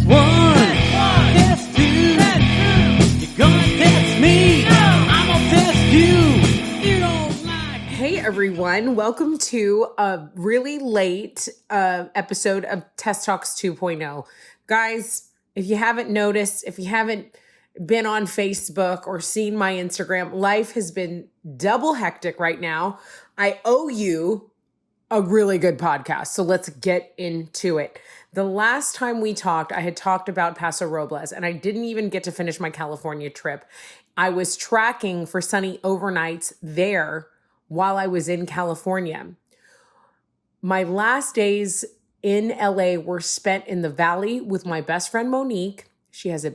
one, test two. You're gonna test me, I'm gonna test you. You don't like. Hey everyone, welcome to a really late episode of Tess Talks 2.0. Guys, if you haven't noticed, if you haven't been on Facebook or seen my Instagram, life has been double hectic right now. I owe you a really good podcast, so let's get into it. The last time we talked, I had talked about Paso Robles, and I didn't even get to finish my California trip. I was tracking for sunny overnights there while I was in California. My last days in LA were spent in the valley with my best friend Monique. She has a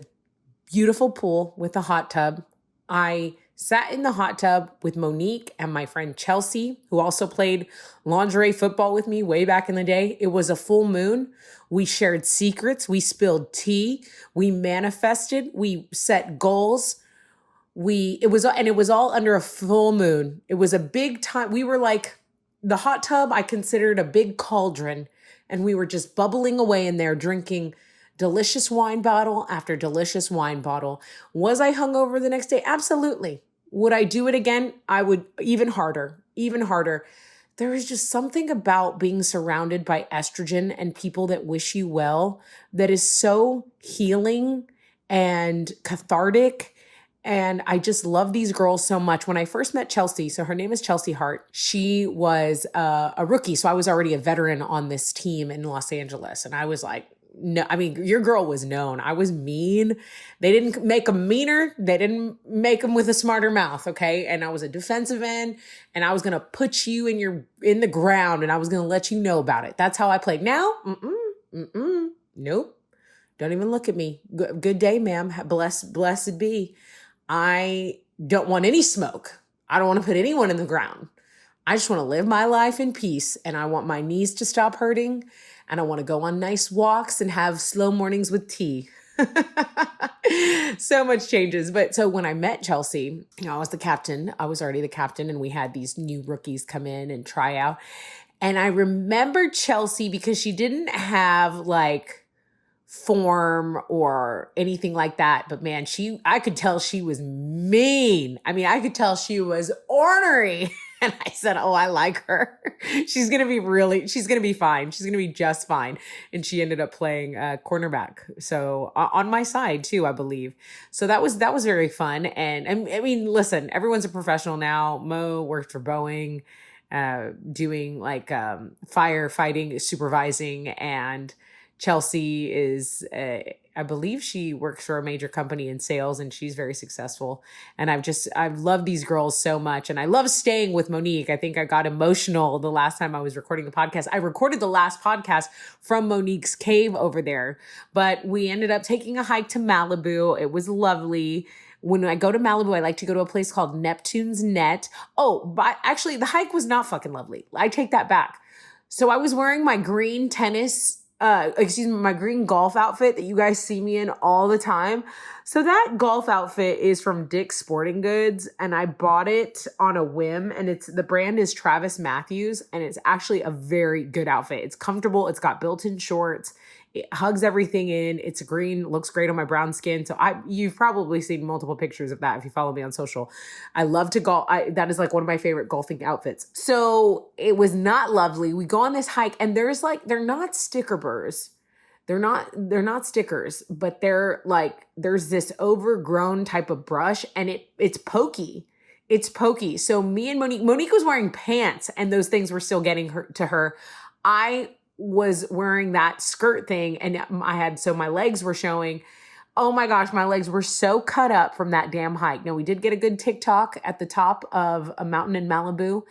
beautiful pool with a hot tub. I sat in the hot tub with Monique and my friend Chelsea, who also played lingerie football with me way back in the day. It was a full moon. We shared secrets. We spilled tea. We manifested. We set goals. It was all under a full moon. It was a big time. We were like, the hot tub I considered a big cauldron, and we were just bubbling away in there, drinking delicious wine bottle after delicious wine bottle. Was I hungover the next day? Absolutely. Would I do it again? I would, even harder. There is just something about being surrounded by estrogen and people that wish you well that is so healing and cathartic. And I just love these girls so much. When I first met Chelsea, so her name is Chelsea Hart, she was a rookie. So I was already a veteran on this team in Los Angeles. And I was like, no, I mean, your girl was known. I was mean. They didn't make them meaner. They didn't make them with a smarter mouth, okay? And I was a defensive end, and I was going to put you in the ground, and I was going to let you know about it. That's how I played. Now, nope. Don't even look at me. Good day, ma'am. Blessed be. I don't want any smoke. I don't want to put anyone in the ground. I just want to live my life in peace, and I want my knees to stop hurting, and I want to go on nice walks and have slow mornings with tea. So much changes. But so when I met Chelsea, I was the captain. I was already the captain, and we had these new rookies come in and try out. And I remember Chelsea because she didn't have like form or anything like that. But man, I could tell she was mean. I mean, I could tell she was ornery. And I said, oh, I like her. She's going to be fine. She's going to be just fine. And she ended up playing cornerback. So on my side too, I believe. So that was very fun. And I mean, listen, everyone's a professional now. Mo worked for Boeing, doing like firefighting, supervising, and Chelsea is, I believe she works for a major company in sales, and she's very successful. And I've loved these girls so much. And I love staying with Monique. I think I got emotional the last time I was recording the podcast. I recorded the last podcast from Monique's cave over there, but we ended up taking a hike to Malibu. It was lovely. When I go to Malibu, I like to go to a place called Neptune's Net. Oh, but actually the hike was not fucking lovely. I take that back. So I was wearing my green my green golf outfit that you guys see me in all the time. So that golf outfit is from Dick's Sporting Goods, and I bought it on a whim, and the brand is Travis Matthews, and it's actually a very good outfit. It's comfortable. It's got built-in shorts. It hugs everything in. It's green, looks great on my brown skin. So you've probably seen multiple pictures of that if you follow me on social. I love to golf. That is like one of my favorite golfing outfits. So it was not lovely. We go on this hike, and they're not sticker burrs. They're not stickers, but they're like, there's this overgrown type of brush, and it's pokey. It's pokey. So me and Monique was wearing pants, and those things were still getting to her. I was wearing that skirt thing, and my legs were showing. Oh my gosh, my legs were so cut up from that damn hike. Now, we did get a good TikTok at the top of a mountain in Malibu,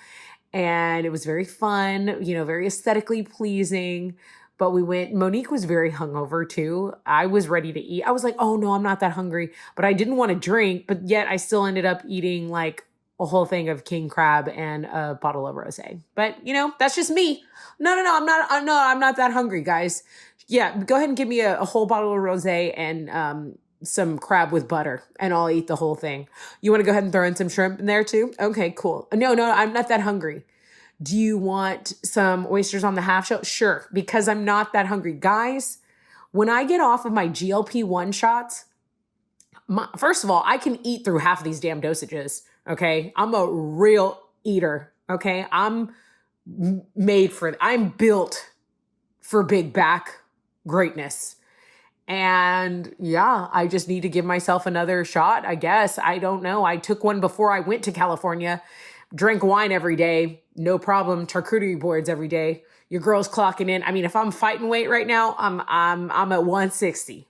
and it was very fun, very aesthetically pleasing. But Monique was very hungover too. I was ready to eat. I was like, oh no, I'm not that hungry, but I didn't want to drink, but yet I still ended up eating like a whole thing of king crab and a bottle of rosé. But that's just me. No, I'm not that hungry, guys. Yeah, go ahead and give me a whole bottle of rosé and some crab with butter, and I'll eat the whole thing. You want to go ahead and throw in some shrimp in there too? Okay, cool. No, I'm not that hungry. Do you want some oysters on the half shell? Sure, because I'm not that hungry. Guys, When I get off of my GLP-1 shots, first of all, I can eat through half of these damn dosages. Okay. I'm a real eater. Okay. I'm built for big back greatness. And yeah, I just need to give myself another shot, I guess. I don't know. I took one before I went to California, drank wine every day, no problem, charcuterie boards every day. Your girl's clocking in. I mean, if I'm fighting weight right now, I'm at 160.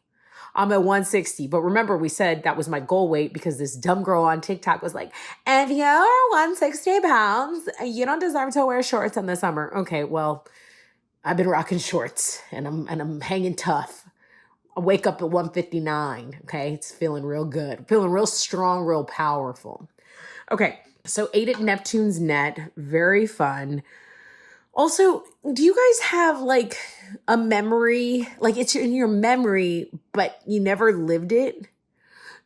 I'm at 160. But remember, we said that was my goal weight because this dumb girl on TikTok was like, if you're 160 pounds, you don't deserve to wear shorts in the summer. Okay, well, I've been rocking shorts and I'm hanging tough. I wake up at 159. Okay, it's feeling real good. Feeling real strong, real powerful. Okay, so ate at Neptune's Net. Very fun. Also, do you guys have like a memory? Like it's in your memory, but you never lived it?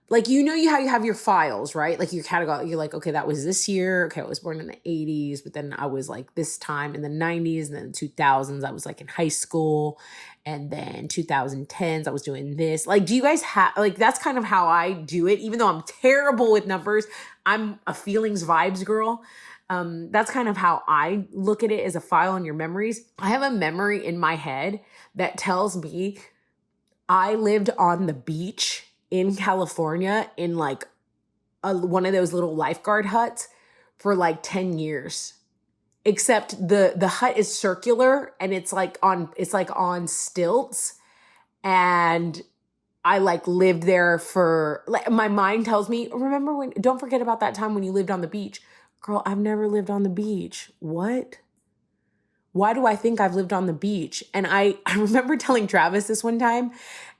Like, you know, how you have your files, right? Like your category, you're like, okay, that was this year. Okay, I was born in the 80s, but then I was like this time in the 90s and then 2000s, I was like in high school. And then 2010s, I was doing this. Like, do you guys have, like, that's kind of how I do it. Even though I'm terrible with numbers, I'm a feelings vibes girl. That's kind of how I look at it as a file in your memories. I have a memory in my head that tells me I lived on the beach in California in like one of those little lifeguard huts for like 10 years. Except the hut is circular and it's like on stilts. And I like lived there for, like, my mind tells me, don't forget about that time when you lived on the beach. Girl, I've never lived on the beach. What? Why do I think I've lived on the beach? And I remember telling Travis this one time,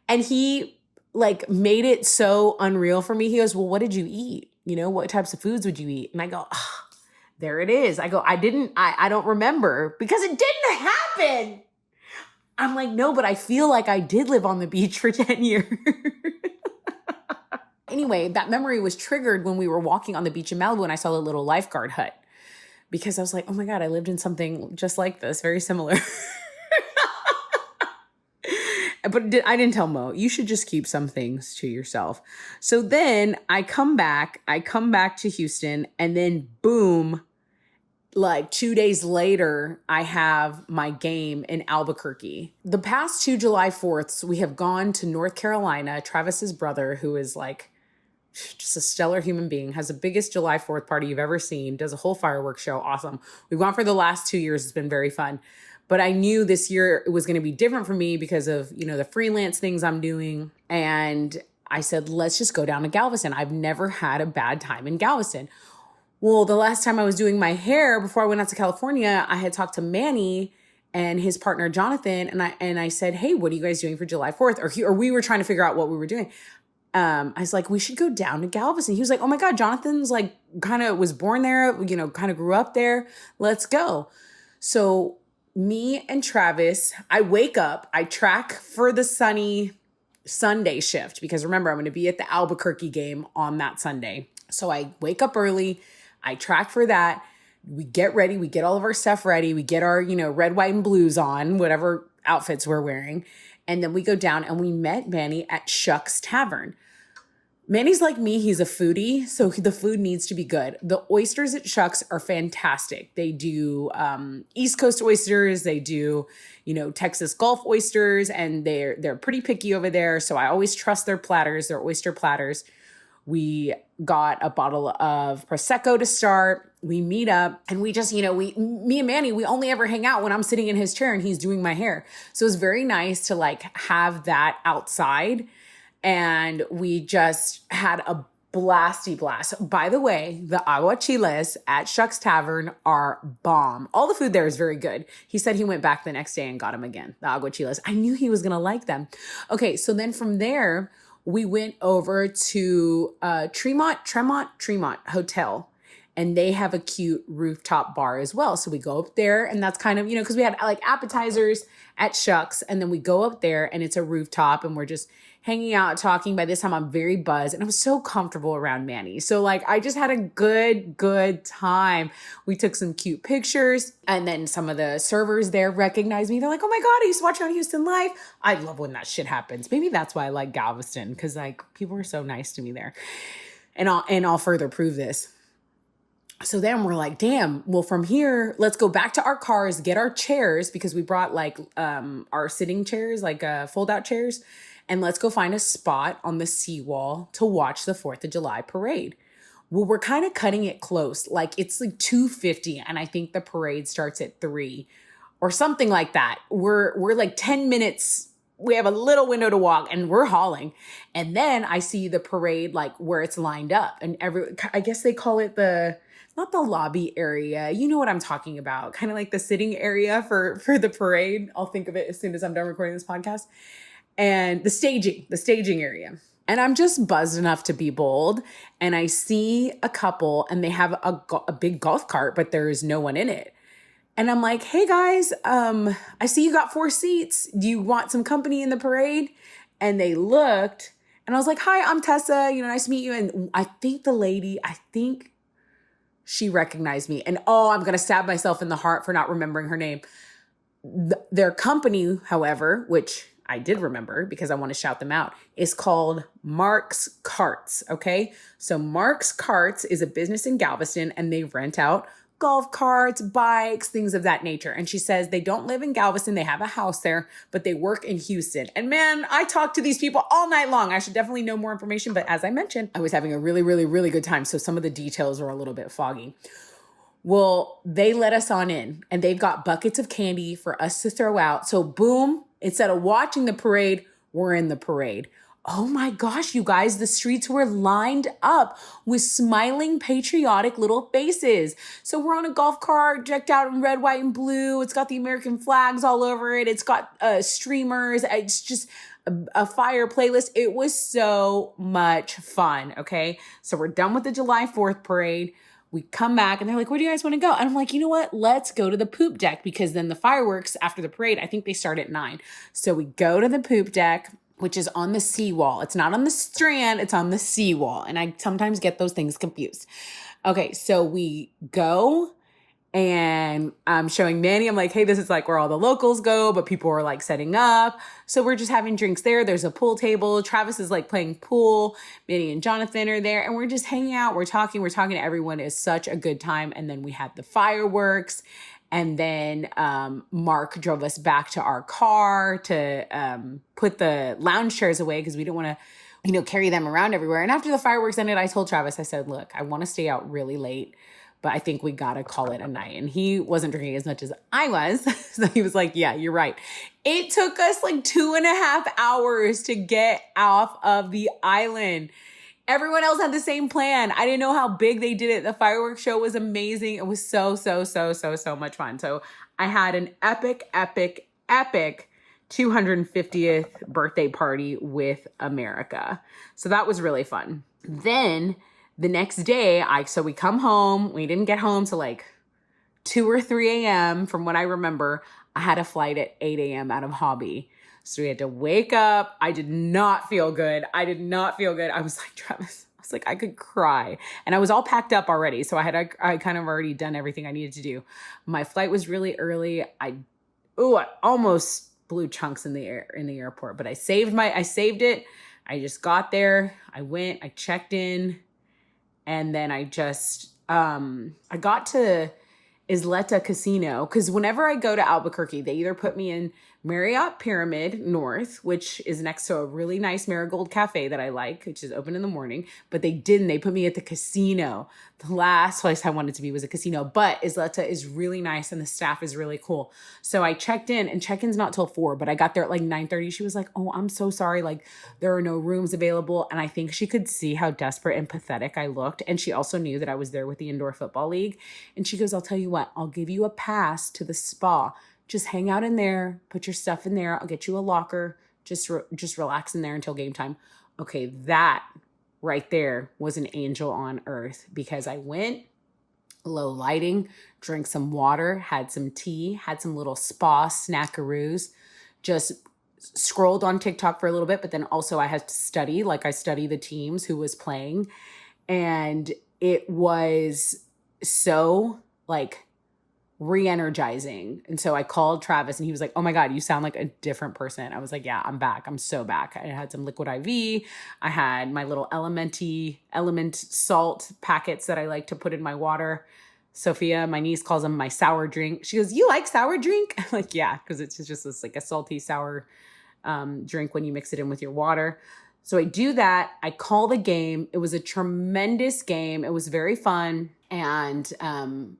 and he like made it so unreal for me. He goes, well, what did you eat? You know, what types of foods would you eat? And I go, there it is. I go, I don't remember because it didn't happen. I'm like, no, but I feel like I did live on the beach for 10 years. Anyway, that memory was triggered when we were walking on the beach in Malibu and I saw a little lifeguard hut because I was like, oh my God, I lived in something just like this, very similar. But I didn't tell Mo, you should just keep some things to yourself. So then I come back to Houston, and then boom, like 2 days later, I have my game in Albuquerque. The past 2 July 4ths, we have gone to North Carolina. Travis's brother, who is like just a stellar human being, has the biggest July 4th party you've ever seen, does a whole fireworks show. Awesome. We've gone for the last 2 years. It's been very fun. But I knew this year it was going to be different for me because of, you know, the freelance things I'm doing. And I said, let's just go down to Galveston. I've never had a bad time in Galveston. Well, the last time I was doing my hair before I went out to California, I had talked to Manny and his partner, Jonathan. And I said, hey, what are you guys doing for July 4th? Or we were trying to figure out what we were doing. I was like, we should go down to Galveston. He was like, oh my God, Jonathan's like kind of was born there, you know, kind of grew up there. Let's go. So me and Travis, I wake up, I track for the sunny Sunday shift because remember, I'm going to be at the Albuquerque game on that Sunday. So I wake up early, I track for that. We get ready, we get all of our stuff ready, we get our, you know, red, white, and blues on, whatever outfits we're wearing. And then we go down and we met Manny at Shuck's Tavern. Manny's like me, he's a foodie, so the food needs to be good. The oysters at Shuck's are fantastic. They do East Coast oysters, they do, you know, Texas Gulf oysters, and they're pretty picky over there. So I always trust their platters, their oyster platters. We got a bottle of Prosecco to start. We meet up and we just, you know, me and Manny, we only ever hang out when I'm sitting in his chair and he's doing my hair. So it's very nice to like have that outside. And we just had a blasty blast. By the way, the aguachiles at Shuck's Tavern are bomb. All the food there is very good. He said he went back the next day and got them again, the aguachiles. I knew he was going to like them. Okay, so then from there, we went over to Tremont Hotel. and they have a cute rooftop bar as well. So we go up there, and that's kind of, because we had like appetizers at Shucks, and then we go up there and it's a rooftop and we're just hanging out, talking. By this time I'm very buzzed, and I was so comfortable around Manny. So like, I just had a good time. We took some cute pictures, and then some of the servers there recognized me. They're like, oh my God, I used to watch you on Houston Live. I love when that shit happens. Maybe that's why I like Galveston, because like people were so nice to me there. And I'll further prove this. So then we're like, damn, well, from here, let's go back to our cars, get our chairs, because we brought like our sitting chairs, like fold out chairs, and let's go find a spot on the seawall to watch the 4th of July parade. Well, we're kind of cutting it close. Like it's like 2:50, and I think the parade starts at 3 or something like that. We're like 10 minutes. We have a little window to walk, and we're hauling. And then I see the parade, like where it's lined up, and I guess they call it not the lobby area. You know what I'm talking about. Kind of like the sitting area for the parade. I'll think of it as soon as I'm done recording this podcast. And the staging area. And I'm just buzzed enough to be bold. And I see a couple, and they have a big golf cart, but there is no one in it. And I'm like, hey guys, I see you got 4 seats. Do you want some company in the parade? And they looked, and I was like, hi, I'm Tessa. Nice to meet you. And I think the lady, she recognized me. And I'm going to stab myself in the heart for not remembering her name. Their company, however, which I did remember because I want to shout them out, is called Mark's Carts, okay? So Mark's Carts is a business in Galveston, and they rent out golf carts, bikes, things of that nature. And she says they don't live in Galveston. They have a house there, but they work in Houston. And man, I talked to these people all night long. I should definitely know more information. But as I mentioned, I was having a really, really, really good time. So some of the details are a little bit foggy. Well, they let us on in, and they've got buckets of candy for us to throw out. So boom, instead of watching the parade, we're in the parade. Oh my gosh, you guys, the streets were lined up with smiling, patriotic little faces. So we're on a golf cart decked out in red, white, and blue. It's got the American flags all over it. It's got streamers. It's just a fire playlist. It was so much fun, okay? So we're done with the July 4th parade. We come back, and they're like, where do you guys want to go? And I'm like, you know what? Let's go to the poop deck, because then the fireworks after the parade, I think they start at 9. So we go to the poop deck, which is on the seawall. It's not on the strand, it's on the seawall. And I sometimes get those things confused. Okay, so we go, and I'm showing Manny. I'm like, hey, this is like where all the locals go, but people are like setting up. So we're just having drinks there. There's a pool table. Travis is like playing pool. Manny and Jonathan are there, and we're just hanging out. We're talking to everyone. It's such a good time. And then we had the fireworks. And then Mark drove us back to our car to put the lounge chairs away, because we didn't want to, carry them around everywhere. And after the fireworks ended, I told Travis, I said, look, I want to stay out really late, but I think we got to call it a night. And he wasn't drinking as much as I was. So he was like, yeah, you're right. It took us like 2.5 hours to get off of the island. Everyone else had the same plan. I didn't know how big they did it. The fireworks show was amazing. It was so much fun. So I had an epic 250th birthday party with America. So that was really fun. Then the next day, so we come home. We didn't get home till like 2 or 3 a.m. From what I remember. I had a flight at 8 a.m. out of Hobby. So we had to wake up. I did not feel good. I was like, Travis, I could cry. And I was all packed up already. So I kind of already done everything I needed to do. My flight was really early. I almost blew chunks in the airport, but I saved it. I just got there. I went, I checked in, and then I got to Isleta Casino, because whenever I go to Albuquerque, they either put me in Marriott Pyramid North, which is next to a really nice Marigold Cafe that I like, which is open in the morning, but they didn't. They put me at the casino. The last place I wanted to be was a casino, but Isleta is really nice, and the staff is really cool. So I checked in, and check-in's not till 4, but I got there at like 9:30. She was like, oh, I'm so sorry. Like, there are no rooms available. And I think she could see how desperate and pathetic I looked. And she also knew that I was there with the Indoor Football League. And she goes, I'll tell you what, I'll give you a pass to the spa. Just hang out in there, put your stuff in there. I'll get you a locker. Just relax in there until game time. Okay, that right there was an angel on earth, because I went, low lighting, drank some water, had some tea, had some little spa snackaroos, just scrolled on TikTok for a little bit, but then also I had to study, like I study the teams who was playing. And it was so like re-energizing. And so I called Travis and he was like, oh my God, you sound like a different person. I was like, yeah, I'm back. I'm so back. I had some liquid IV. I had my little element salt packets that I like to put in my water. Sophia, my niece, calls them my sour drink. She goes, you like sour drink? I'm like, yeah, because it's just this like a salty sour drink when you mix it in with your water. So I do that. I call the game. It was a tremendous game. It was very fun. And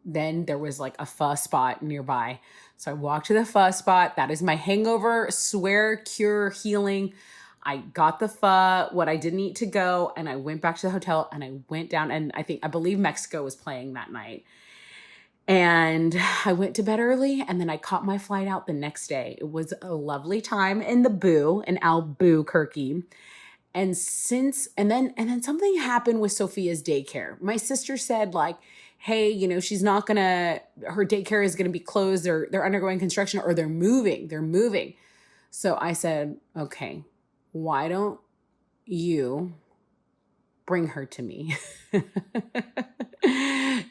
then there was like a pho spot nearby. So I walked to the pho spot. That is my hangover, swear, cure, healing. I got the pho, what I didn't eat to go, and I went back to the hotel and I went down, and I believe Mexico was playing that night. And I went to bed early, and then I caught my flight out the next day. It was a lovely time in in Albuquerque. And then something happened with Sophia's daycare. My sister said like, hey, she's not her daycare is going to be closed. They're undergoing construction, or they're moving. So I said, okay, why don't you bring her to me?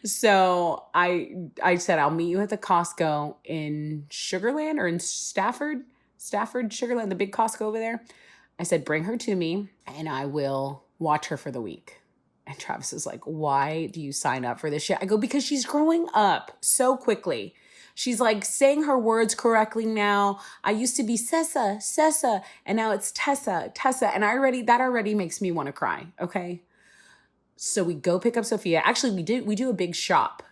So I said, I'll meet you at the Costco in Sugarland, or in Stafford, Sugarland, the big Costco over there. I said, bring her to me and I will watch her for the week. And Travis was like, why do you sign up for this shit? I go, because she's growing up so quickly. She's like saying her words correctly now. I used to be Sessa, and now it's Tessa. And that already makes me want to cry. Okay. So we go pick up Sophia. Actually, we do a big shop.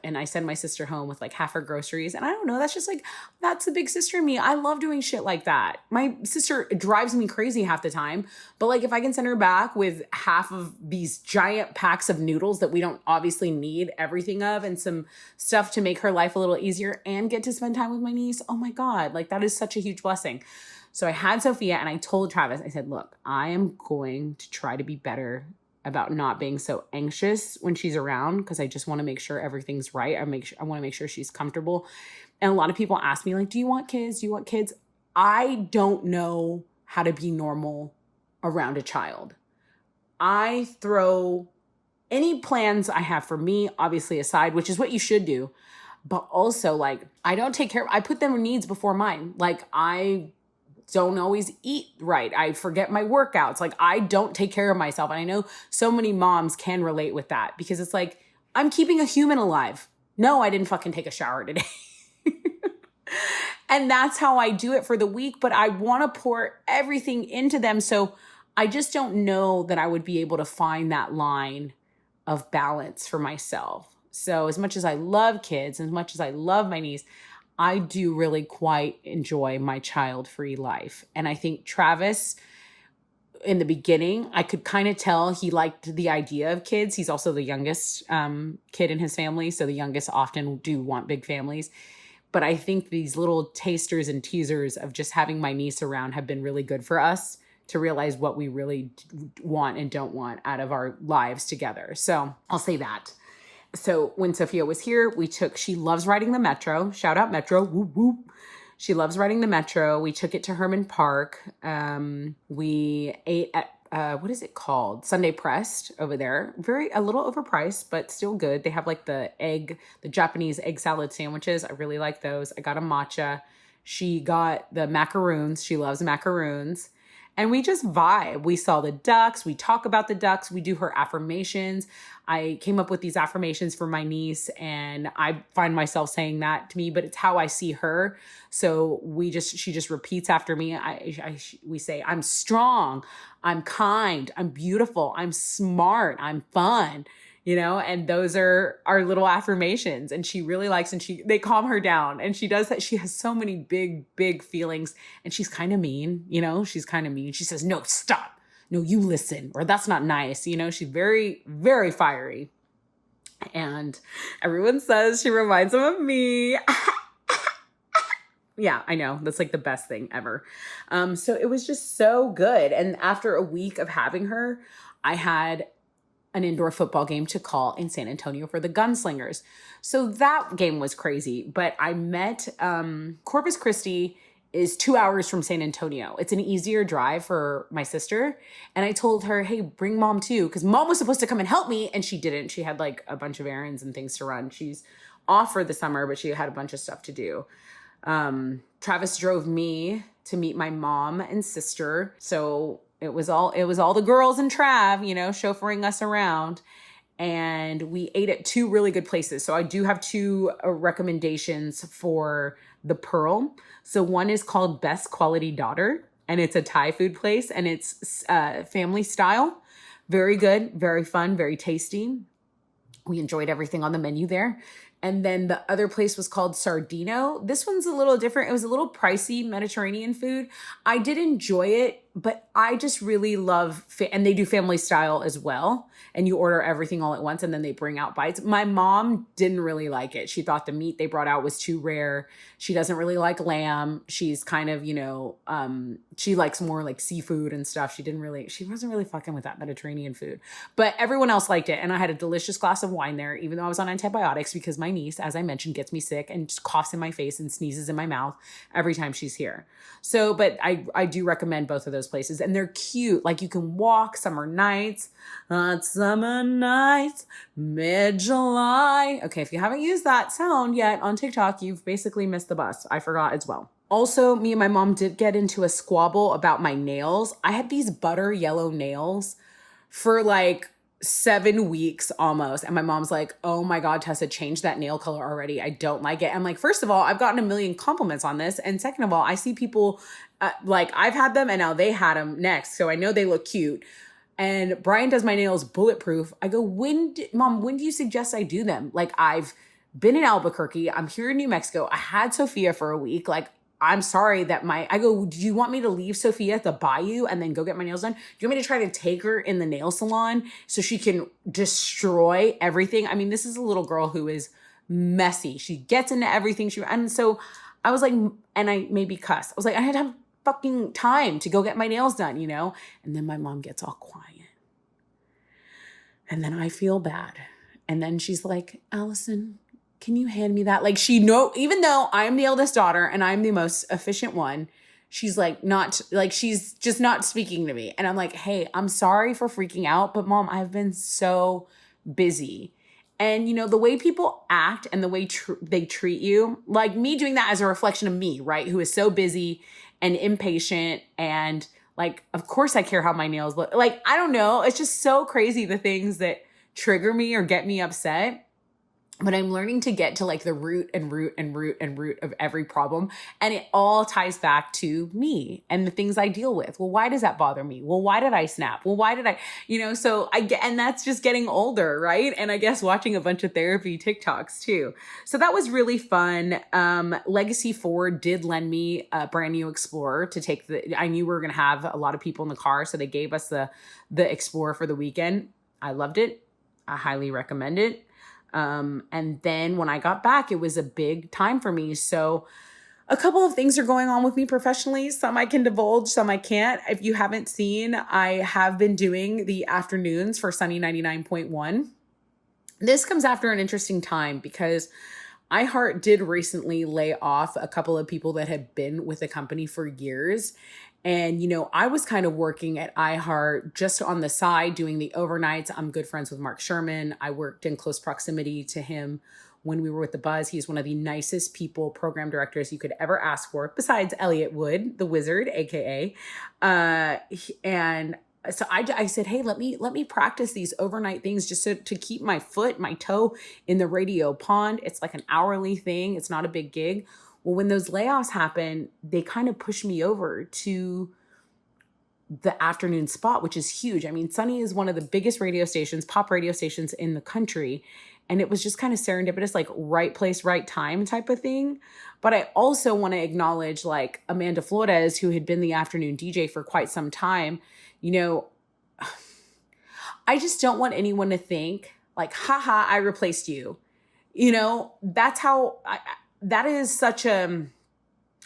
And I send my sister home with like half her groceries. And I don't know, that's the big sister in me. I love doing shit like that. My sister drives me crazy half the time. But like if I can send her back with half of these giant packs of noodles that we don't obviously need everything of, and some stuff to make her life a little easier, and get to spend time with my niece, oh my God, like that is such a huge blessing. So I had Sophia and I told Travis, I said, look, I am going to try to be better about not being so anxious when she's around, because I just want to make sure everything's right. I want to make sure she's comfortable. And a lot of people ask me like, do you want kids? I don't know how to be normal around a child. I throw any plans I have for me, obviously, aside, which is what you should do. But also like, I put their needs before mine. Like I don't always eat right. I forget my workouts. Like I don't take care of myself. And I know so many moms can relate with that, because it's like, I'm keeping a human alive. No, I didn't fucking take a shower today. And that's how I do it for the week. But I want to pour everything into them. So I just don't know that I would be able to find that line of balance for myself. So as much as I love kids, as much as I love my niece, I do really quite enjoy my child-free life. And I think Travis, in the beginning, I could kind of tell he liked the idea of kids. He's also the youngest kid in his family. So the youngest often do want big families. But I think these little tasters and teasers of just having my niece around have been really good for us to realize what we really want and don't want out of our lives together. So I'll say that. So when Sophia was here, she loves riding the metro. Shout out Metro. Whoop, whoop. She loves riding the metro. We took it to Herman Park. We ate at, what is it called? Sunday Pressed over there. A little overpriced, but still good. They have like the Japanese egg salad sandwiches. I really like those. I got a matcha. She got the macaroons. She loves macaroons. And we just vibe. We saw the ducks. We talk about the ducks. We do her affirmations. I came up with these affirmations for my niece, and I find myself saying that to me, but it's how I see her. So she just repeats after me. We say, I'm strong, I'm kind, I'm beautiful, I'm smart, I'm fun, and those are our little affirmations. And she really likes, and they calm her down. And she does that. She has so many big feelings, and she's kind of mean, she's kind of mean. She says, no, stop. No, you listen, or that's not nice. She's very, very fiery. And everyone says she reminds them of me. Yeah, I know. That's like the best thing ever. So it was just so good. And after a week of having her, I had an indoor football game to call in San Antonio for the Gunslingers. So that game was crazy. But I met Corpus Christi is 2 hours from San Antonio. It's an easier drive for my sister. And I told her, hey, bring mom too. Because mom was supposed to come and help me. And she didn't. She had like a bunch of errands and things to run. She's off for the summer, but she had a bunch of stuff to do. Travis drove me to meet my mom and sister. So it was all the girls and Trav, you know, chauffeuring us around. And we ate at two really good places. So I do have two recommendations for the Pearl. So one is called Best Quality Daughter, and it's a Thai food place, and it's family style. Very good, very fun, very tasty. We enjoyed everything on the menu there. And then the other place was called Sardino. This one's a little different. It was a little pricey Mediterranean food. I did enjoy it, but I just really love, and they do family style as well. And you order everything all at once and then they bring out bites. My mom didn't really like it. She thought the meat they brought out was too rare. She doesn't really like lamb. She's kind of, you know, she likes more like seafood and stuff. She wasn't really fucking with that Mediterranean food. But everyone else liked it. And I had a delicious glass of wine there, even though I was on antibiotics because my niece, as I mentioned, gets me sick and just coughs in my face and sneezes in my mouth every time she's here. So, but I do recommend both of those places. And they're cute. Like you can walk summer nights, summer nights, mid-July. Okay, if you haven't used that sound yet on TikTok, you've basically missed the bus. I forgot as well. Also, me and my mom did get into a squabble about my nails. I had these butter yellow nails for like 7 weeks almost. And my mom's like, oh my God, Tessa, change that nail color already. I don't like it. I'm like, first of all, I've gotten a million compliments on this. And second of all, I see people like I've had them and now they had them next. So I know they look cute. And Brian does my nails bulletproof. I go, Mom, when do you suggest I do them? Like I've been in Albuquerque. I'm here in New Mexico. I had Sophia for a week. Like, I'm sorry that I go, do you want me to leave Sophia at the bayou and then go get my nails done? Do you want me to try to take her in the nail salon so she can destroy everything? I mean, this is a little girl who is messy. She gets into everything. And so I was like, and I maybe cuss. I was like, I had to have fucking time to go get my nails done, you know? And then my mom gets all quiet. And then I feel bad. And then she's like, Allison, can you hand me that? Like even though I'm the eldest daughter and I'm the most efficient one, she's like, she's just not speaking to me. And I'm like, hey, I'm sorry for freaking out, but Mom, I've been so busy. And you know, the way people act and the way they treat you, like me doing that as a reflection of me, right? Who is so busy and impatient and like, of course I care how my nails look. Like, I don't know. It's just so crazy the things that trigger me or get me upset. But I'm learning to get to like the root of every problem. And it all ties back to me and the things I deal with. Well, why does that bother me? Well, why did I snap? Well, why did I, so and that's just getting older, right? And I guess watching a bunch of therapy TikToks too. So that was really fun. Legacy Ford did lend me a brand new Explorer to take I knew we were going to have a lot of people in the car. So they gave us the Explorer for the weekend. I loved it. I highly recommend it. And then when I got back, it was a big time for me. So a couple of things are going on with me professionally. Some I can divulge, some I can't. If you haven't seen, I have been doing the afternoons for Sunny 99.1. This comes after an interesting time because iHeart did recently lay off a couple of people that had been with the company for years. And, I was kind of working at iHeart just on the side doing the overnights. I'm good friends with Mark Sherman. I worked in close proximity to him when we were with The Buzz. He's one of the nicest people, program directors you could ever ask for, besides Elliot Wood, the wizard, AKA. And so I said, hey, let me practice these overnight things just to keep my toe in the radio pond. It's like an hourly thing. It's not a big gig. Well, when those layoffs happened, they kind of pushed me over to the afternoon spot, which is huge. I mean, Sunny is one of the biggest radio stations, pop radio stations in the country. And it was just kind of serendipitous, like right place, right time type of thing. But I also want to acknowledge like Amanda Flores, who had been the afternoon DJ for quite some time. I just don't want anyone to think like, haha, I replaced you. That's how that is such a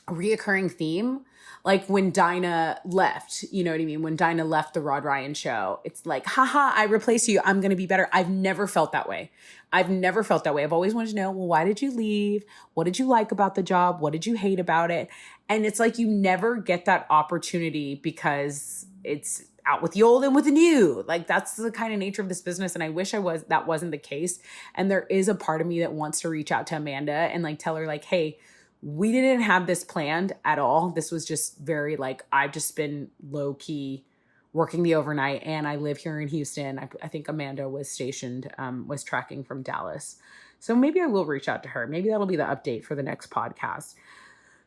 reoccurring theme. Like when Dinah left, you know what I mean? When Dinah left the Rod Ryan show, it's like, haha, I replace you. I'm going to be better. I've never felt that way. I've never felt that way. I've always wanted to know, well, why did you leave? What did you like about the job? What did you hate about it? And it's like, you never get that opportunity because it's out with the old and with the new. Like that's the kind of nature of this business. And I wish that wasn't the case. And there is a part of me that wants to reach out to Amanda and like tell her like, hey, we didn't have this planned at all. This was just very like, I've just been low key working the overnight and I live here in Houston. I think Amanda was stationed, was tracking from Dallas. So maybe I will reach out to her. Maybe that'll be the update for the next podcast.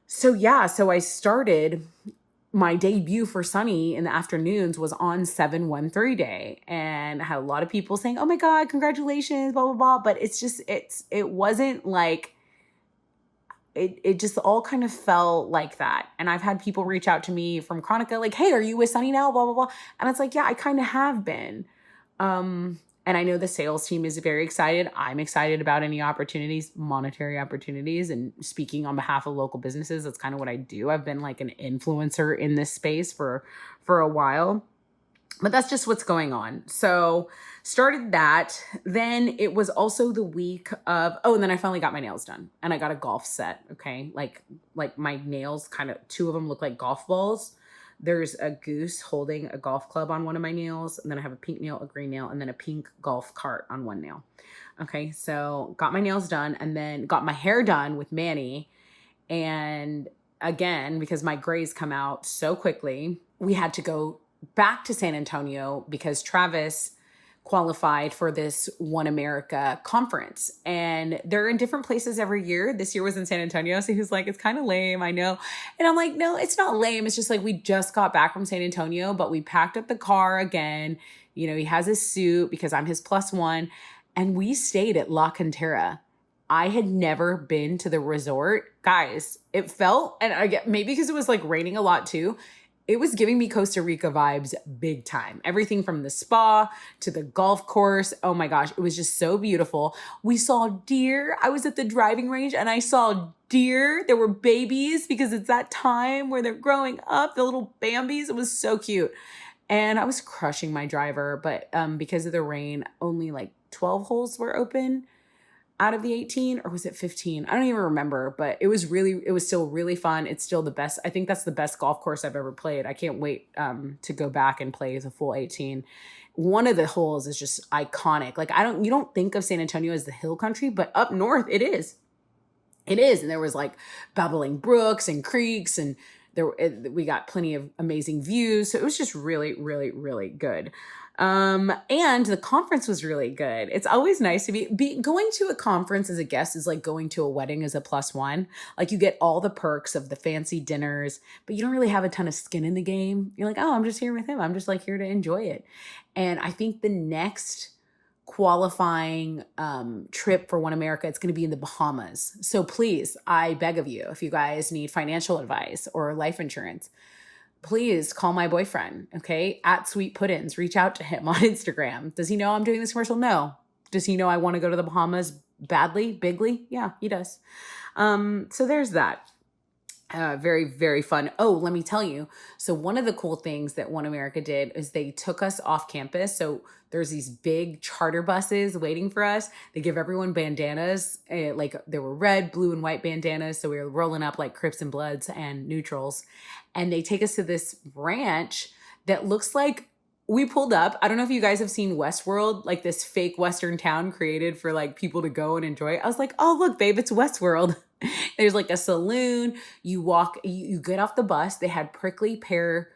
So yeah, so I started my debut for Sunny in the afternoons was on 713 day. And I had a lot of people saying, oh my God, congratulations, blah, blah, blah. But it wasn't like, it just all kind of felt like that. And I've had people reach out to me from Chronica, like, hey, are you with Sunny now? Blah, blah, blah. And it's like, yeah, I kind of have been. And I know the sales team is very excited. I'm excited about any opportunities, monetary opportunities, and speaking on behalf of local businesses. That's kind of what I do. I've been like an influencer in this space for a while. But that's just what's going on. So started that. Then it was also the week of, and then I finally got my nails done and I got a golf set. Okay. Like my nails kind of, two of them look like golf balls. There's a goose holding a golf club on one of my nails. And then I have a pink nail, a green nail, and then a pink golf cart on one nail. Okay. So got my nails done and then got my hair done with Manny. And again, because my grays come out so quickly, we had to go back to San Antonio because Travis qualified for this One America conference. And they're in different places every year. This year was in San Antonio. So he was like, it's kind of lame, I know. And I'm like, no, it's not lame. It's just like, we just got back from San Antonio, but we packed up the car again. You know, he has his suit because I'm his +1. And we stayed at La Cantera. I had never been to the resort. Guys, it felt, and I get maybe because it was like raining a lot too, it was giving me Costa Rica vibes big time. Everything from the spa to the golf course. Oh my gosh, it was just so beautiful. We saw deer. I was at the driving range and I saw deer. There were babies because it's that time where they're growing up, the little Bambis. It was so cute. And I was crushing my driver, but because of the rain, only like 12 holes were open out of the 18, or was it 15? I don't even remember, but it was still really fun. It's still the best. I think that's the best golf course I've ever played. I can't wait to go back and play the full 18. One of the holes is just iconic. Like you don't think of San Antonio as the hill country, but up north it is. It is. And there was like babbling brooks and creeks and we got plenty of amazing views. So it was just really, really, really good. And the conference was really good. It's always nice to be going to a conference as a guest is like going to a wedding as a +1. Like you get all the perks of the fancy dinners, but you don't really have a ton of skin in the game. You're like, oh, I'm just here with him. I'm just like here to enjoy it. And I think the next qualifying trip for One America, it's going to be in the Bahamas. So please, I beg of you, if you guys need financial advice or life insurance, please call my boyfriend, okay? At Sweet Puddins. Reach out to him on Instagram. Does he know I'm doing this commercial? No. Does he know I want to go to the Bahamas badly, bigly? Yeah, he does. So there's that. Very, very fun. Oh, let me tell you. So one of the cool things that One America did is they took us off campus. So there's these big charter buses waiting for us. They give everyone bandanas, like there were red, blue, and white bandanas. So we were rolling up like Crips and Bloods and Neutrals. And they take us to this ranch that looks like we pulled up. I don't know if you guys have seen Westworld, like this fake Western town created for like people to go and enjoy. I was like, oh, look, babe, it's Westworld. There's like a saloon. You walk, you get off the bus. They had prickly pear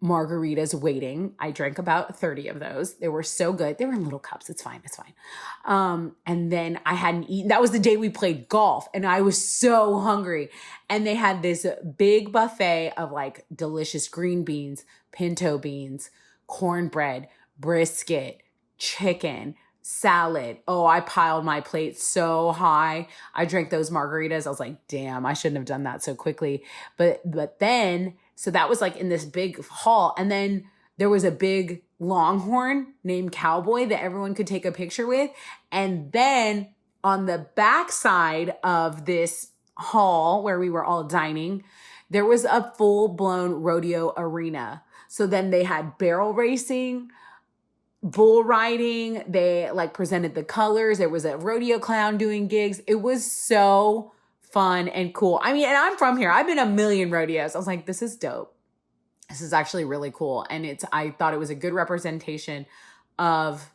margaritas waiting. I drank about 30 of those. They were so good. They were in little cups. It's fine. It's fine. And then I hadn't eaten. That was the day we played golf and I was so hungry. And they had this big buffet of like delicious green beans, pinto beans, cornbread, brisket, chicken, salad. Oh, I piled my plate so high. I drank those margaritas. I was like, damn, I shouldn't have done that so quickly. But then, so that was like in this big hall. And then there was a big longhorn named Cowboy that everyone could take a picture with. And then on the backside of this hall where we were all dining, there was a full-blown rodeo arena. So then they had barrel racing, bull riding. They like presented the colors. There was a rodeo clown doing gigs. It was so fun and cool. I mean, and I'm from here. I've been a million rodeos. I was like, this is dope. This is actually really cool. And I thought it was a good representation of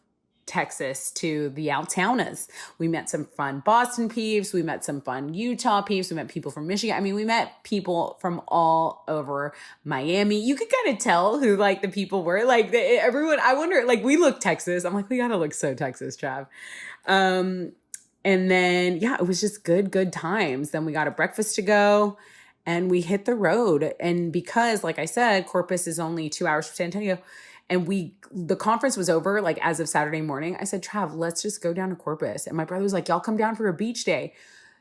Texas to the Outtowners. We met some fun Boston peeps. We met some fun Utah peeps. We met people from Michigan. I mean, we met people from all over Miami. You could kind of tell who like the people were. Like everyone, I wonder, like we look Texas. I'm like, we gotta look so Texas, Trav. And then, yeah, it was just good times. Then we got a breakfast to go and we hit the road. And because, like I said, Corpus is only 2 hours from San Antonio, and the conference was over like as of Saturday morning. I said, Trav, let's just go down to Corpus. And my brother was like, y'all come down for a beach day.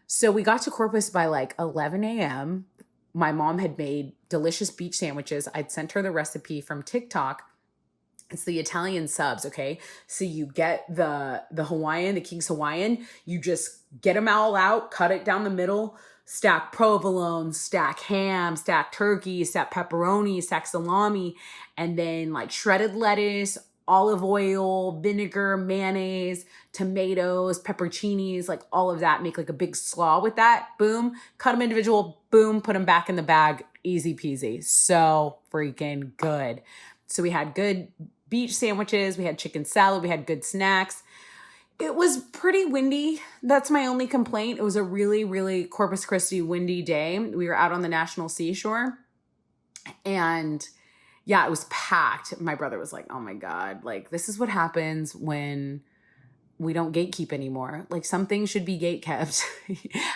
So we got to Corpus by like 11 a.m. My mom had made delicious beach sandwiches. I'd sent her the recipe from TikTok. It's the Italian subs, okay? So you get the Hawaiian, the King's Hawaiian. You just get them all out, cut it down the middle, stack provolone, stack ham, stack turkey, stack pepperoni, stack salami, and then like shredded lettuce, olive oil, vinegar, mayonnaise, tomatoes, pepperoncinis, like all of that. Make like a big slaw with that. Boom. Cut them individual. Boom. Put them back in the bag. Easy peasy. So freaking good. So we had good beach sandwiches. We had chicken salad. We had good snacks. It was pretty windy. That's my only complaint. It was a really, really Corpus Christi windy day. We were out on the National Seashore and yeah, it was packed. My brother was like, oh my God, like this is what happens when we don't gatekeep anymore. Like some things should be gate kept.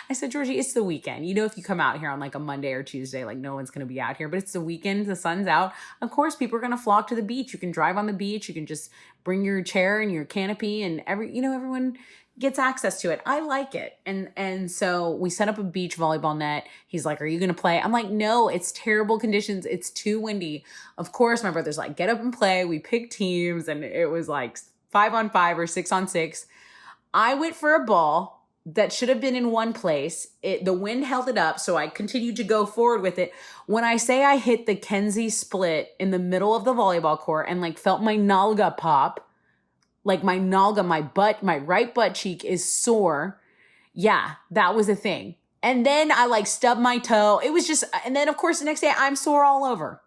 I said, Georgie, it's the weekend. You know, if you come out here on like a Monday or Tuesday, like no one's going to be out here, but it's the weekend. The sun's out. Of course, people are going to flock to the beach. You can drive on the beach. You can just bring your chair and your canopy and everyone gets access to it. I like it. And so we set up a beach volleyball net. He's like, are you going to play? I'm like, no, it's terrible conditions. It's too windy. Of course, my brother's like, get up and play. We picked teams and it was like 5-on-5 or 6-on-6. I went for a ball that should have been in one place. The wind held it up, so I continued to go forward with it. When I say I hit the Kenzie split in the middle of the volleyball court and like felt my nalga pop, like my nalga, my right butt cheek is sore. Yeah, that was a thing. And then I like stubbed my toe. It was just, and then of course the next day I'm sore all over.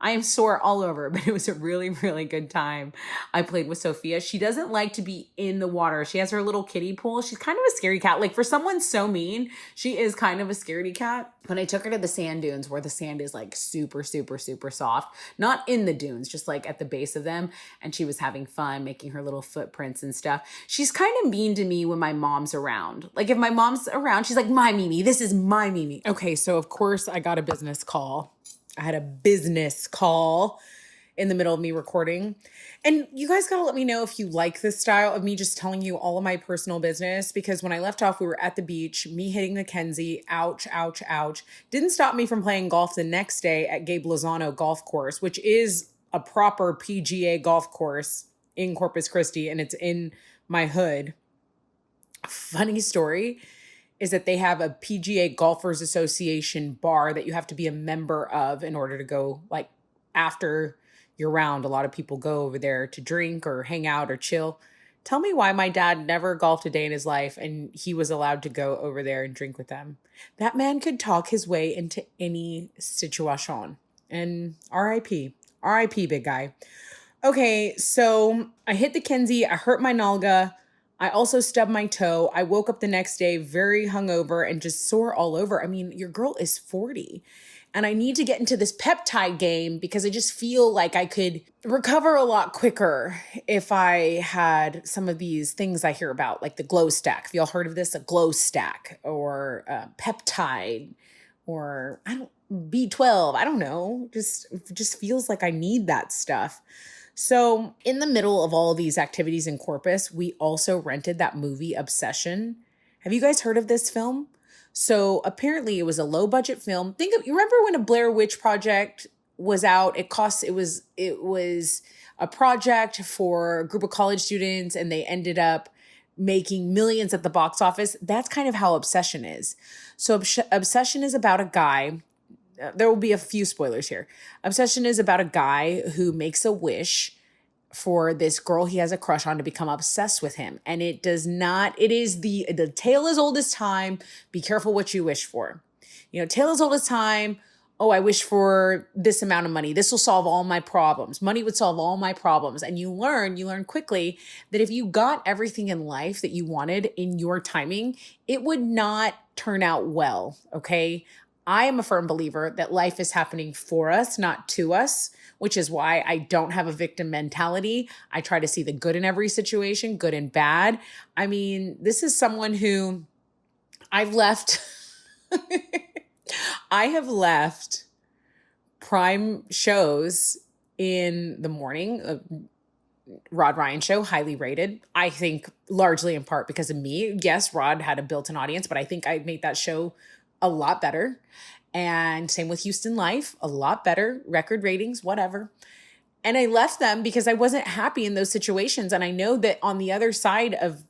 I am sore all over, but it was a really, really good time. I played with Sophia. She doesn't like to be in the water. She has her little kiddie pool. She's kind of a scaredy cat. Like for someone so mean, she is kind of a scaredy cat. But I took her to the sand dunes where the sand is like super, super, super soft. Not in the dunes, just like at the base of them. And she was having fun making her little footprints and stuff. She's kind of mean to me when my mom's around. Like if my mom's around, she's like, my Mimi, this is my Mimi. Okay, so of course I got a business call. I had a business call in the middle of me recording. And you guys got to let me know if you like this style of me just telling you all of my personal business, because when I left off, we were at the beach, me hitting the Kenzie, ouch, ouch, ouch. Didn't stop me from playing golf the next day at Gabe Lozano Golf Course, which is a proper PGA golf course in Corpus Christi, and it's in my hood. Funny story is that they have a PGA Golfers Association bar that you have to be a member of in order to go, like, after your round. A lot of people go over there to drink or hang out or chill. Tell me why my dad never golfed a day in his life and he was allowed to go over there and drink with them. That man could talk his way into any situation. And RIP, big guy. Okay, so I hit the Kenzie. I hurt my nalga. I also stubbed my toe. I woke up the next day very hungover and just sore all over. I mean, your girl is 40 and I need to get into this peptide game because I just feel like I could recover a lot quicker if I had some of these things I hear about, like the glow stack. Have y'all heard of this? A glow stack or peptide or B12. I don't know. Just feels like I need that stuff. So in the middle of all of these activities in Corpus, we also rented that movie Obsession. Have you guys heard of this film? So apparently it was a low budget film. You remember when a Blair Witch Project was out? It was a project for a group of college students and they ended up making millions at the box office. That's kind of how Obsession is. So Obsession is about a guy. There will be a few spoilers here. Obsession is about a guy who makes a wish for this girl he has a crush on to become obsessed with him. And it is the tale as old as time. Be careful what you wish for. Tale as old as time. Oh, I wish for this amount of money. This will solve all my problems. Money would solve all my problems. And you learn quickly that if you got everything in life that you wanted in your timing, it would not turn out well, okay? I am a firm believer that life is happening for us, not to us, which is why I don't have a victim mentality. I try to see the good in every situation, good and bad. I mean, this is someone who I've left... I have left prime shows in the morning. Rod Ryan show, highly rated. I think largely in part because of me. Yes, Rod had a built-in audience, but I think I made that show a lot better. And same with Houston Life, a lot better. Record ratings, whatever. And I left them because I wasn't happy in those situations. And I know that on the other side of,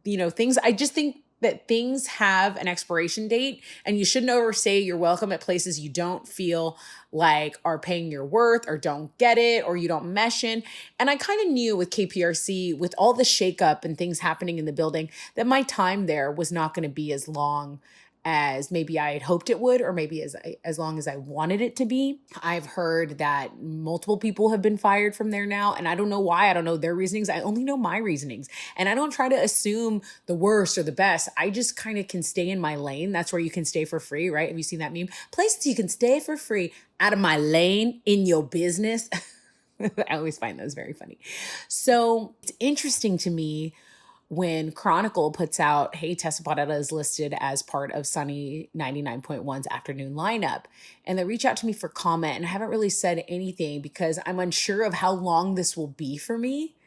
things, I just think that things have an expiration date, and you shouldn't overstay your welcome at places you don't feel like are paying your worth or don't get it or you don't mesh in. And I kind of knew with KPRC, with all the shakeup and things happening in the building, that my time there was not going to be as long as maybe I had hoped it would, or maybe as long as I wanted it to be. I've heard that multiple people have been fired from there now, and I don't know why. I don't know their reasonings. I only know my reasonings, and I don't try to assume the worst or the best. I just kind of can stay in my lane. That's where you can stay for free, right? Have you seen that meme? Places you can stay for free, out of my lane, in your business. I always find those very funny. So it's interesting to me when Chronicle puts out, hey, Tessa Barrera is listed as part of Sunny 99.1's afternoon lineup. And they reach out to me for comment, and I haven't really said anything because I'm unsure of how long this will be for me.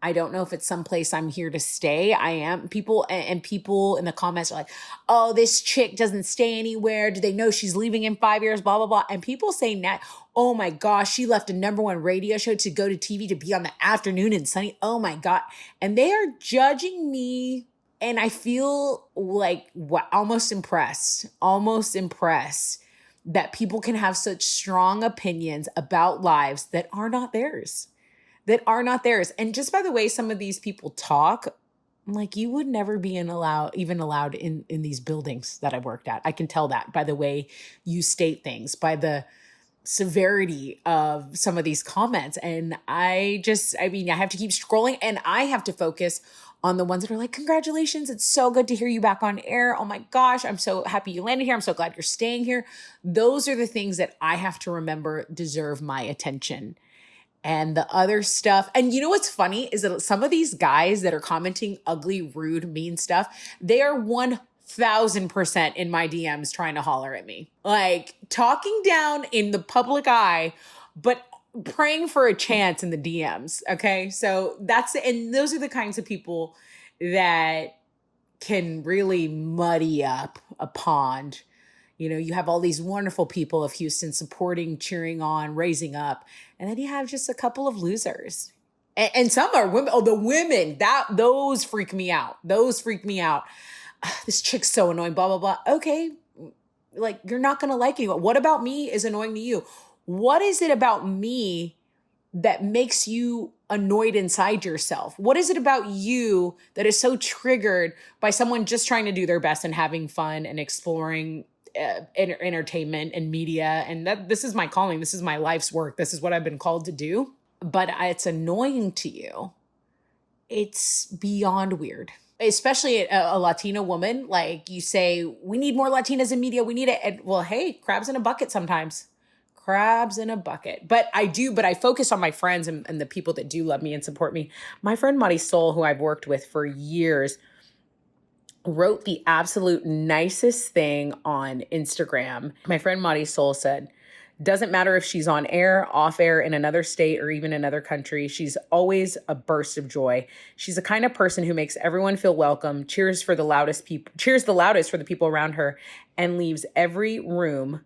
I don't know if it's someplace I'm here to stay. I am. People in the comments are like, oh, this chick doesn't stay anywhere. Do they know she's leaving in 5 years? Blah, blah, blah. And people saying that, oh my gosh, she left a #1 radio show to go to TV to be on the afternoon and Sunny. Oh my God. And they are judging me. And I feel like almost impressed that people can have such strong opinions about lives that are not theirs. And just by the way some of these people talk, I'm like, you would never be even allowed in these buildings that I worked at. I can tell that by the way you state things, by the severity of some of these comments. And I have to keep scrolling, and I have to focus on the ones that are like, congratulations, it's so good to hear you back on air. Oh my gosh, I'm so happy you landed here. I'm so glad you're staying here. Those are the things that I have to remember deserve my attention. And the other stuff, and you know what's funny is that some of these guys that are commenting ugly, rude, mean stuff, they are 1000% in my DMs trying to holler at me. Like talking down in the public eye, but praying for a chance in the DMs. Okay. So those are the kinds of people that can really muddy up a pond. You have all these wonderful people of Houston supporting, cheering on, raising up. And then you have just a couple of losers. And some are women. Oh, the women, those freak me out. This chick's so annoying, blah, blah, blah. Okay. Like, you're not going to like anyone. What about me is annoying to you? What is it about me that makes you annoyed inside yourself? What is it about you that is so triggered by someone just trying to do their best and having fun and exploring entertainment and media? And this is my calling. This is my life's work. This is what I've been called to do. But it's annoying to you. It's beyond weird. Especially a Latina woman. Like you say, we need more Latinas in media. We need it. And, well, hey, crabs in a bucket sometimes. Crabs in a bucket. But I focus on my friends and the people that do love me and support me. My friend Marisol, who I've worked with for years, wrote the absolute nicest thing on Instagram. My friend Marisol said, doesn't matter if she's on air, off air, in another state, or even another country, she's always a burst of joy. She's the kind of person who makes everyone feel welcome, cheers the loudest for the people around her, and leaves every room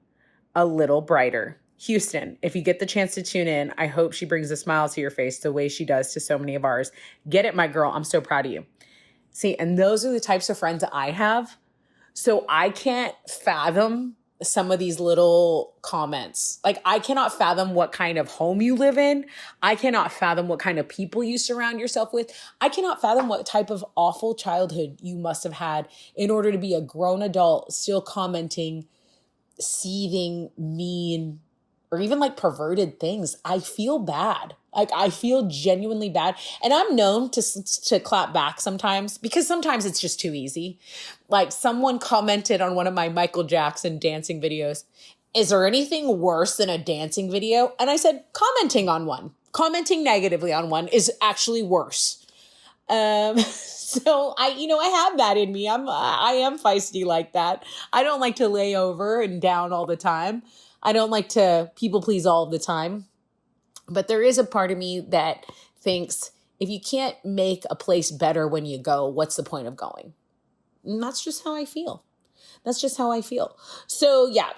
a little brighter. Houston, if you get the chance to tune in, I hope she brings a smile to your face the way she does to so many of ours. Get it, my girl. I'm so proud of you. See, and those are the types of friends I have. So I can't fathom some of these little comments. Like, I cannot fathom what kind of home you live in. I cannot fathom what kind of people you surround yourself with. I cannot fathom what type of awful childhood you must have had in order to be a grown adult still commenting seething, mean, or even like perverted things. I feel bad. Like, I feel genuinely bad. And I'm known to clap back sometimes, because sometimes it's just too easy. Like, someone commented on one of my Michael Jackson dancing videos, "Is there anything worse than a dancing video?" And I said, commenting negatively on one is actually worse. So I have that in me. I am feisty like that. I don't like to lay over and down all the time. I don't like to people please all the time. But there is a part of me that thinks, if you can't make a place better when you go, what's the point of going? And that's just how I feel. So yeah,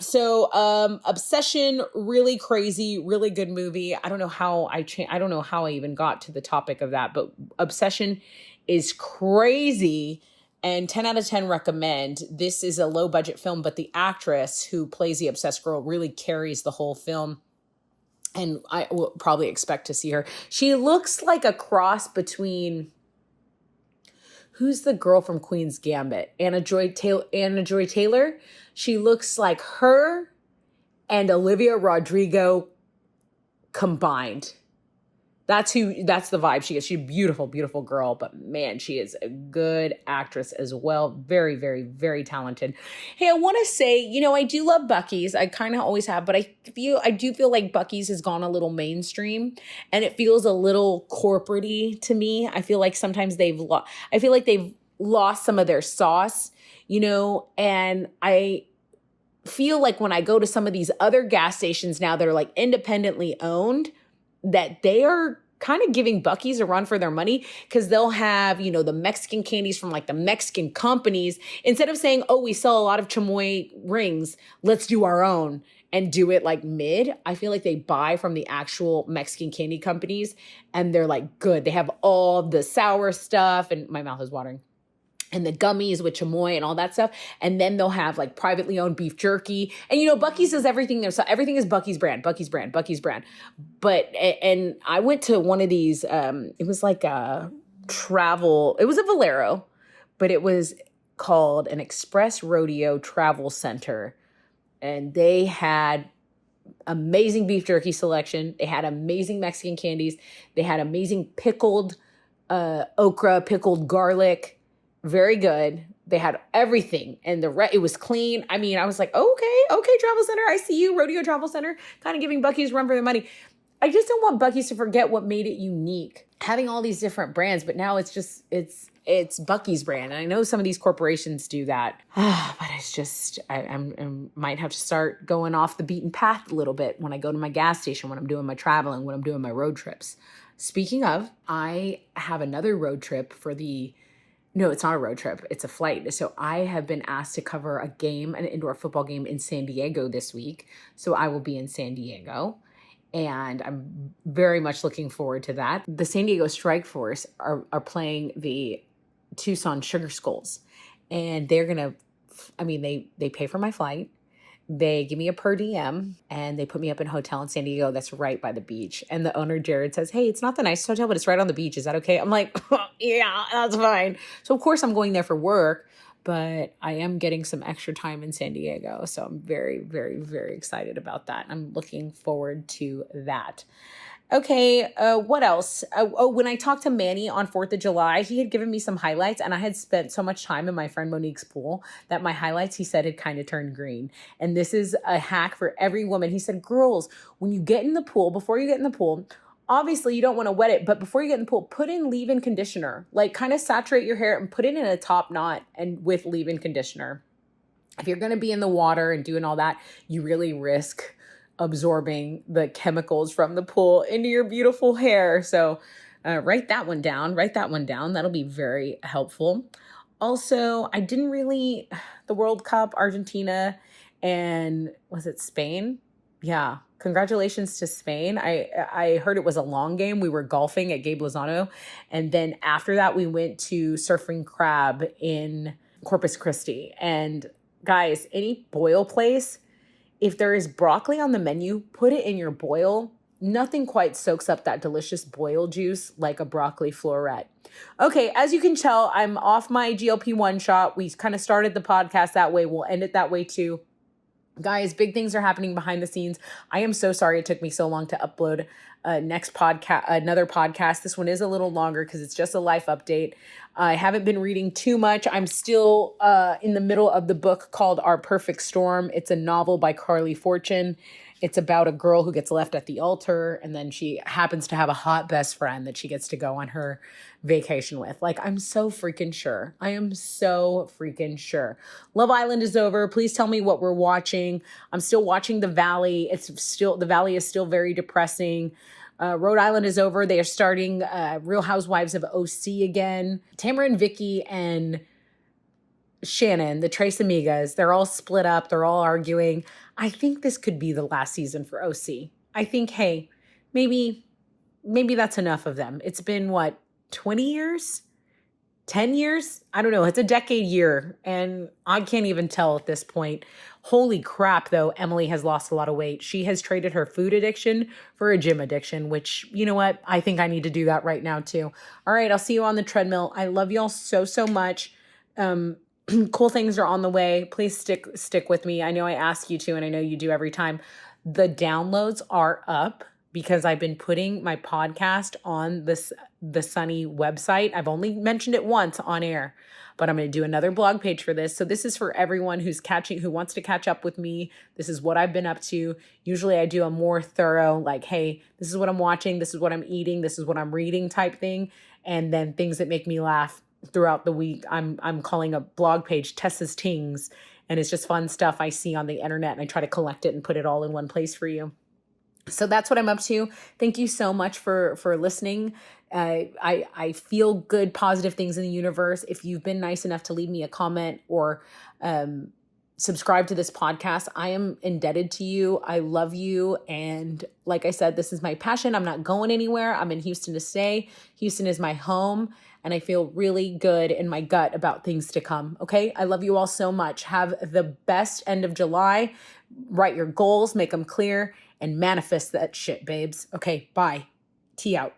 Obsession, really crazy, really good movie. I don't know how I even got to the topic of that, but Obsession is crazy, and 10 out of 10 recommend. This is a low budget film, but the actress who plays the obsessed girl really carries the whole film. And I will probably expect to see her. She looks like a cross between, who's the girl from Queen's Gambit? Anna Joy Taylor. She looks like her and Olivia Rodrigo combined. That's the vibe she gets. She's a beautiful, beautiful girl, but man, she is a good actress as well. Very, very, very talented. Hey, I want to say, I do love Buc-ee's. I kind of always have, but I do feel like Buc-ee's has gone a little mainstream, and it feels a little corporate-y to me. I feel like sometimes they've lost some of their sauce, and I feel like when I go to some of these other gas stations now that are like independently owned, that they are kind of giving Buc-ee's a run for their money, because they'll have, the Mexican candies from like the Mexican companies. Instead of saying, "Oh, we sell a lot of chamoy rings, let's do our own," and do it like mid, I feel like they buy from the actual Mexican candy companies, and they're like good. They have all the sour stuff, and my mouth is watering, and the gummies with chamoy and all that stuff. And then they'll have like privately owned beef jerky. And Buc-ee's does everything. Everything is Buc-ee's brand. But, and I went to one of these, it was like it was a Valero, but it was called an Express Rodeo Travel Center. And they had amazing beef jerky selection. They had amazing Mexican candies. They had amazing pickled okra, pickled garlic. Very good. They had everything, and it was clean. I mean, I was like, okay, Travel Center, I see you, Rodeo Travel Center, kind of giving Buc-ee's run for their money. I just don't want Buc-ee's to forget what made it unique. Having all these different brands, but now it's Buc-ee's brand. And I know some of these corporations do that, but it's just, I might have to start going off the beaten path a little bit when I go to my gas station, when I'm doing my traveling, when I'm doing my road trips. Speaking of, I have another road trip No, it's not a road trip. It's a flight. So I have been asked to cover an indoor football game in San Diego this week. So I will be in San Diego, and I'm very much looking forward to that. The San Diego Strike Force are playing the Tucson Sugar Skulls, and they're going to, they pay for my flight. They give me a per diem, and they put me up in a hotel in San Diego that's right by the beach. And the owner, Jared, says, "Hey, it's not the nicest hotel, but it's right on the beach. Is that okay?" I'm like, "Yeah, that's fine." So of course I'm going there for work, but I am getting some extra time in San Diego. So I'm very, very, very excited about that. I'm looking forward to that. Okay, what else? When I talked to Manny on 4th of July, he had given me some highlights, and I had spent so much time in my friend Monique's pool that my highlights, he said, had kind of turned green. And this is a hack for every woman. He said, girls, when you get in the pool, before you get in the pool, obviously you don't want to wet it, but before you get in the pool, put in leave-in conditioner. Like, kind of saturate your hair and put it in a top knot and with leave-in conditioner. If you're going to be in the water and doing all that, you really risk absorbing the chemicals from the pool into your beautiful hair. So write that one down. That'll be very helpful. Also, the World Cup, Argentina, and was it Spain? Yeah. Congratulations to Spain. I heard it was a long game. We were golfing at Gabe Lozano. And then after that, we went to surfing crab in Corpus Christi. And guys, any boil place, if there is broccoli on the menu, put it in your boil. Nothing quite soaks up that delicious boil juice like a broccoli floret. Okay, as you can tell, I'm off my GLP-1 shot. We kind of started the podcast that way. We'll end it that way too. Guys, big things are happening behind the scenes. I am so sorry it took me so long to upload another podcast. This one is a little longer because it's just a life update. I haven't been reading too much. I'm still in the middle of the book called Our Perfect Storm. It's a novel by Carly Fortune. It's about a girl who gets left at the altar, and then she happens to have a hot best friend that she gets to go on her vacation with. Like, I'm so freaking sure. I am so freaking sure. Love Island is over. Please tell me what we're watching. I'm still watching The Valley. The Valley is still very depressing. Rhode Island is over. They are starting Real Housewives of OC again. Tamara and Vicky and Shannon, the Tres Amigas, they're all split up. They're all arguing. I think this could be the last season for OC. I think, hey, maybe that's enough of them. It's been, 20 years? 10 years? I don't know. It's a decade year, and I can't even tell at this point. Holy crap, though, Emily has lost a lot of weight. She has traded her food addiction for a gym addiction, which, you know what? I think I need to do that right now, too. All right, I'll see you on the treadmill. I love y'all so, so much. Cool things are on the way. Please stick with me. I know I ask you to, and I know you do every time. The downloads are up because I've been putting my podcast on the Sunny website. I've only mentioned it once on air, but I'm going to do another blog page for this. So this is for everyone who wants to catch up with me. This is what I've been up to. Usually I do a more thorough, like, hey, this is what I'm watching, this is what I'm eating, this is what I'm reading type thing, and then things that make me laugh throughout the week. I'm calling a blog page Tessa's Tings, and it's just fun stuff I see on the internet, and I try to collect it and put it all in one place for you. So that's what I'm up to. Thank you so much for listening. I feel good, positive things in the universe. If you've been nice enough to leave me a comment or subscribe to this podcast, I am indebted to you. I love you. And like I said, this is my passion. I'm not going anywhere. I'm in Houston to stay. Houston is my home. And I feel really good in my gut about things to come. Okay. I love you all so much. Have the best end of July. Write your goals, make them clear, and manifest that shit, babes. Okay. Bye. Tea out.